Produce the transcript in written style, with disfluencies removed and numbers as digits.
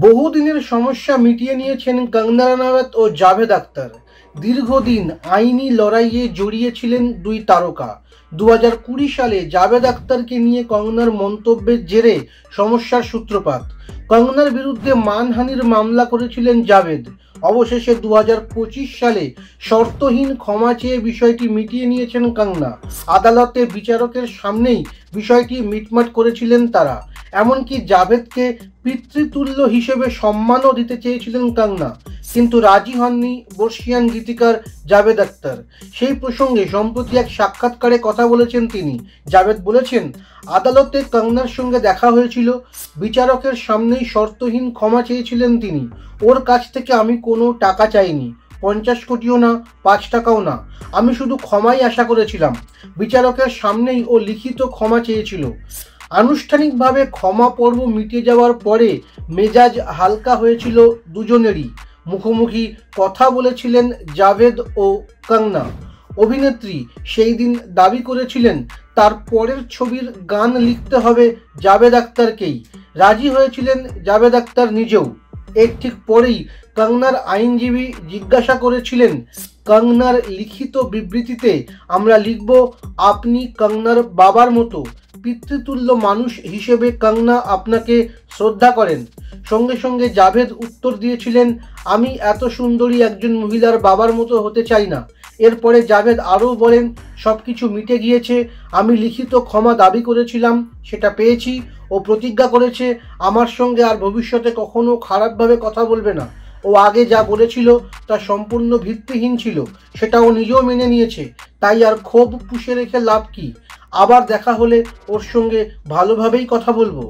বহুদিনের সমস্যা মিটিয়ে নিয়েছেন কঙ্গনা রানাওয়াত ও জাভেদ আখতার। দীর্ঘদিন আইনি লড়াইয়ে জড়িয়েছিলেন দুই তারকা। 2020 সালে জাভেদ আখতারকে নিয়ে কঙ্গনার মন্তব্যের জেরে সমস্যার সূত্রপাত। কঙ্গনার বিরুদ্ধে মানহানির মামলা করেছিলেন জাভেদ। অবশেষে 2025 সালে শর্তহীন ক্ষমা চেয়ে বিষয়টি মিটিয়ে নিয়েছেন কঙ্গনা। আদালতে বিচারকের সামনেই বিষয়টি মিটমাট করেছিলেন তারা। এমনকি জাভেদকে পিতৃতুল্য হিসেবে সম্মানও দিতে চেয়েছিলেন কঙ্গনা, কিন্তু রাজি হননি বর্ষিয়ান গীতিকার জাভেদ আখতার। সেই প্রসঙ্গে সম্প্রতি এক সাক্ষাৎকারে কথা বলেছেন তিনি। জাভেদ বলেছেন, আদালতে কঙ্গনার সঙ্গে দেখা হয়েছিল, বিচারকের সামনেই শর্তহীন ক্ষমা চেয়েছিলেন তিনি। ওর কাছ থেকে আমি কোনো টাকা চাইনি, 50 কোটিও না, 5 টাকাও না। আমি শুধু ক্ষমাই আশা করেছিলাম। বিচারকের সামনেই ও লিখিত ক্ষমা চেয়েছিল। আনুষ্ঠানিকভাবে ক্ষমা পর্ব মিটে যাওয়ার পরে মেজাজ হালকা হয়েছিল দুজনেরই। মুখোমুখি কথা বলেছিলেন জাভেদ ও কঙ্গনা। অভিনেত্রী সেই দিন দাবি করেছিলেন তার পরের ছবির গান লিখতে হবে জাভেদ আখতারকেই। রাজি হয়েছিলেন জাভেদ আখতার নিজেও। এর ঠিক পরেই কঙ্গনার আইনজীবী জিজ্ঞাসা করেছিলেন, কঙ্গনার লিখিত বিবৃতিতে আমরা লিখব আপনি কঙ্গনার বাবার মতো, পিতৃতুল্য মানুষ হিসেবে কঙ্গনা আপনাকে শ্রদ্ধা করেন। সঙ্গে সঙ্গে জাভেদ উত্তর দিয়েছিলেন, আমি এত সুন্দরী একজন মহিলার বাবার মতো হতে চাই না। এরপরে জাভেদ আরও বলেন, সব কিছু মিটে গিয়েছে, আমি লিখিত ক্ষমা দাবি করেছিলাম, সেটা পেয়েছি। ও প্রতিজ্ঞা করেছে আমার সঙ্গে আর ভবিষ্যতে কখনো খারাপভাবে কথা বলবে না। ও আগে যা বলেছিল তা সম্পূর্ণ ভিত্তিহীন ছিল, সেটা ও নিজেও মেনে নিয়েছে। তাই আর ক্ষোভ পুষে রেখে লাভ কি? আবার দেখা হলে ওর সঙ্গে ভালোভাবেই কথা বলবো।